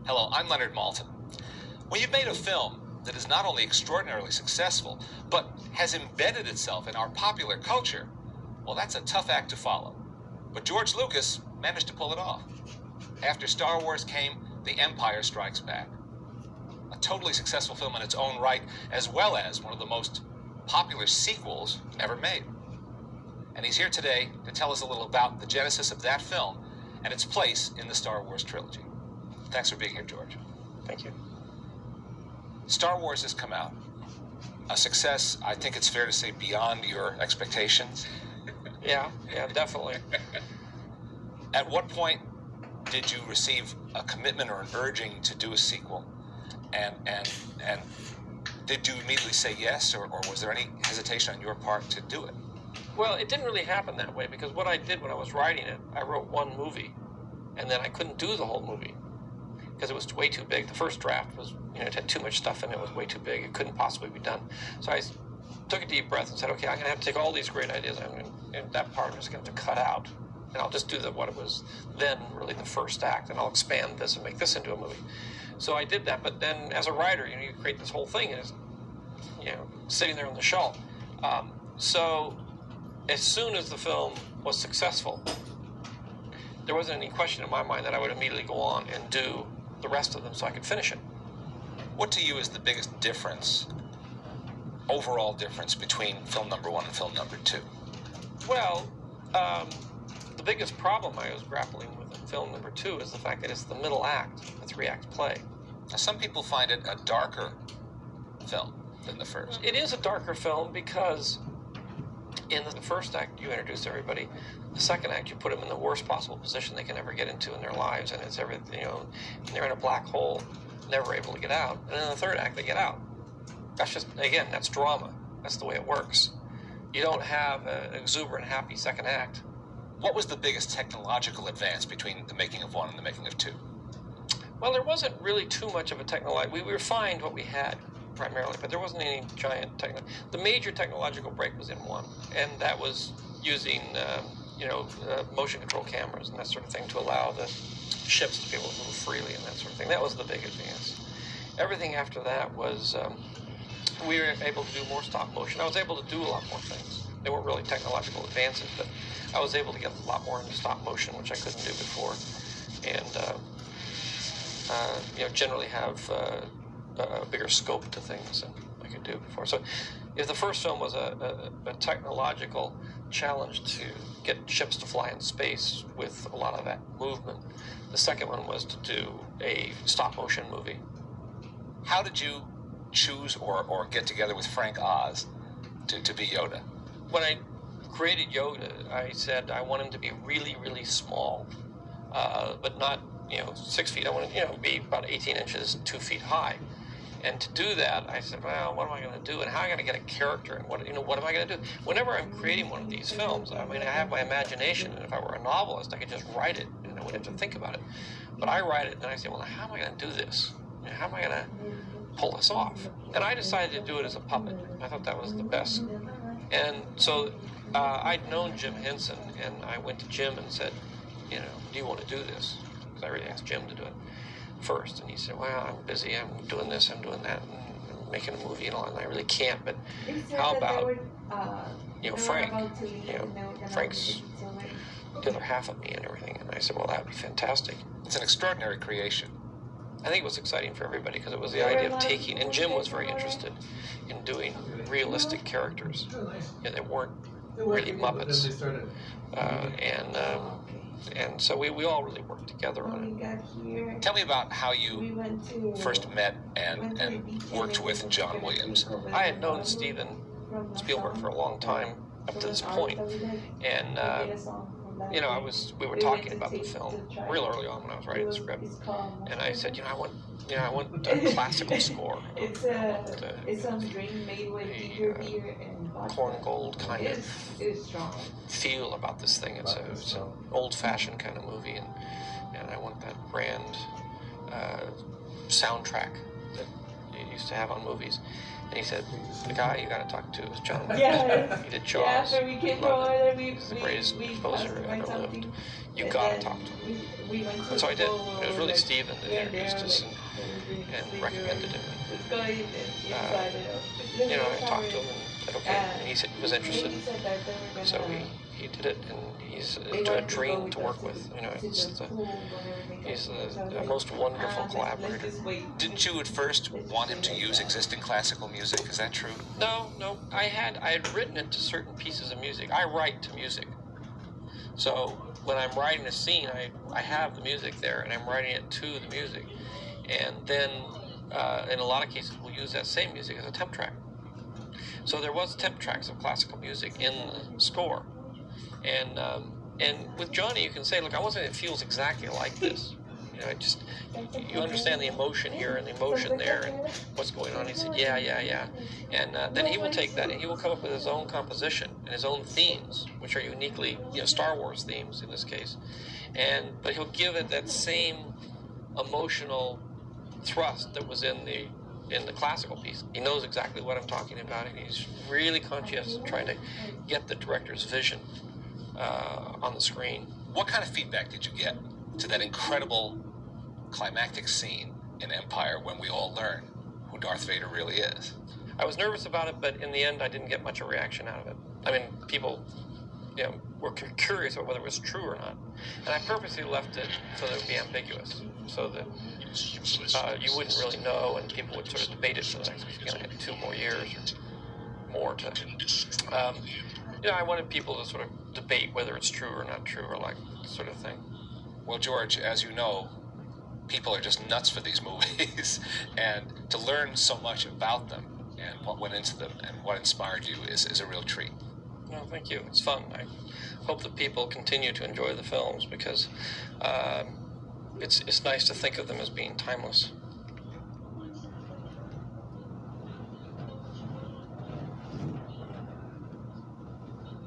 Hello, I'm Leonard Maltin. When you've made a film that is not only extraordinarily successful, but has embedded itself in our popular culture, well, that's a tough act to follow. But George Lucas managed to pull it off. After Star Wars came The Empire Strikes Back. A totally successful film in its own right, as well as one of the most popular sequels ever made. And he's here today to tell us a little about the genesis of that film and its place in the Star Wars trilogy. Thanks for being here, George. Thank you. Star Wars has come out. A success, I think it's fair to say, beyond your expectations. Yeah, definitely. At what point did you receive a commitment or an urging to do a sequel? And did you immediately say yes, or was there any hesitation on your part to do it? Well, it didn't really happen that way, because what I did when I was writing it, I wrote one movie, and then I couldn't do the whole movie because it was way too big. The first draft was, it had too much stuff in it. It was way too big. It couldn't possibly be done. So I took a deep breath and said, okay, I'm going to have to take all these great ideas, and that part I'm just going to have to cut out, and I'll just do what it was then really the first act, and I'll expand this and make this into a movie. So I did that, but then as a writer, you create this whole thing, and it's, sitting there on the shelf. So as soon as the film was successful, there wasn't any question in my mind that I would immediately go on and do the rest of them so I could finish it. What to you is the biggest difference, overall difference, between film number one and film number two? Well, the biggest problem I was grappling with in film number two is the fact that it's the middle act, a three-act play. Now, some people find it a darker film than the first. It is a darker film because in the first act you introduce everybody. The second act you put them in the worst possible position they can ever get into in their lives, and it's everything, and they're in a black hole, never able to get out. And in the third act they get out. That's just, again, that's drama. That's the way it works. You don't have an exuberant, happy second act. What was the biggest technological advance between the making of one and the making of two? Well, there wasn't really too much of a technological. We refined what we had primarily, but there wasn't any giant technology. The major technological break was in one, and that was using, motion control cameras and that sort of thing to allow the ships to be able to move freely and that sort of thing. That was the big advance. Everything after that was, we were able to do more stop motion. I was able to do a lot more things. They weren't really technological advances, but I was able to get a lot more into stop motion, which I couldn't do before, and generally have a bigger scope to things than I could do before. So if the first film was a technological challenge to get ships to fly in space with a lot of that movement, the second one was to do a stop motion movie. How did you choose or get together with Frank Oz to be Yoda? When I created Yoda, I said I want him to be really, really small, but not 6 feet. I want him to be about 18 inches, 2 feet high. And to do that, I said, well, what am I going to do, and how am I going to get a character, and what am I going to do? Whenever I'm creating one of these films, I have my imagination, and if I were a novelist, I could just write it, and I wouldn't have to think about it. But I write it, and I say, well, how am I going to do this? How am I going to pull this off? And I decided to do it as a puppet. I thought that was the best. And so I'd known Jim Henson, and I went to Jim and said, do you want to do this? Because I really asked Jim to do it first, and he said, well, I'm busy, I'm doing this, I'm doing that, and I'm making a movie and all, and I really can't, but how about, Frank, Frank's the other half of me and everything, and I said, well, that would be fantastic. It's an extraordinary creation. I think it was exciting for everybody, because it was the idea of taking, and Jim was very interested in doing realistic characters, that weren't really Muppets, and so we all really worked together on it. Tell me about how you first met and worked with John Williams. I had known Steven Spielberg for a long time up to this point, and we were talking about the film real early on when I was writing the script, and I said, I want a classical score. It sounds great, made with ginger beer and corn gold kind of feel about this thing. It's an old-fashioned kind of movie, and I want that grand soundtrack that you used to have on movies. And he said, the guy you got to talk to is John Wayne. Yeah. He did Yeah, Jaws. after we came from Loved it. there, He's the greatest composer who ever lived. something. You And got to then talk to him. we went to And so I did. Bowl, It was really like, Stephen that here and introduced there, us like, and recommended him. Let's go inside it. You know, I talked to him and said, okay. And he said he was interested. He said that they were gonna, So he did it, and he's they a wanted dream go to work us with. You know, to it's the pool and everything. he's So I was a like, most wonderful let's collaborator. just wait. Didn't you at first want him to use existing classical music? Is that true? No. I had written it to certain pieces of music. I write to music. So when I'm writing a scene, I have the music there, and I'm writing it to the music. And then in a lot of cases, we'll use that same music as a temp track. So there was temp tracks of classical music in the score. And with Johnny, you can say, look, I want something that feels exactly like this. You know, you understand the emotion here and the emotion there and what's going on. He said, yeah. And then he will take that and he will come up with his own composition and his own themes, which are uniquely, Star Wars themes in this case. But he'll give it that same emotional thrust that was in the classical piece. He knows exactly what I'm talking about, and he's really conscientious in trying to get the director's vision on the screen. What kind of feedback did you get to that incredible climactic scene in Empire when we all learn who Darth Vader really is? I was nervous about it, but in the end, I didn't get much of a reaction out of it. I mean, people, were curious about whether it was true or not, and I purposely left it so that it would be ambiguous, so that you wouldn't really know, and people would sort of debate it for the next 2 more years or more to. I wanted people to sort of debate whether it's true or not true, or like sort of thing. Well, George, as you know, people are just nuts for these movies, and to learn so much about them and what went into them and what inspired you is a real treat. Well, thank you. It's fun. I hope that people continue to enjoy the films because it's nice to think of them as being timeless.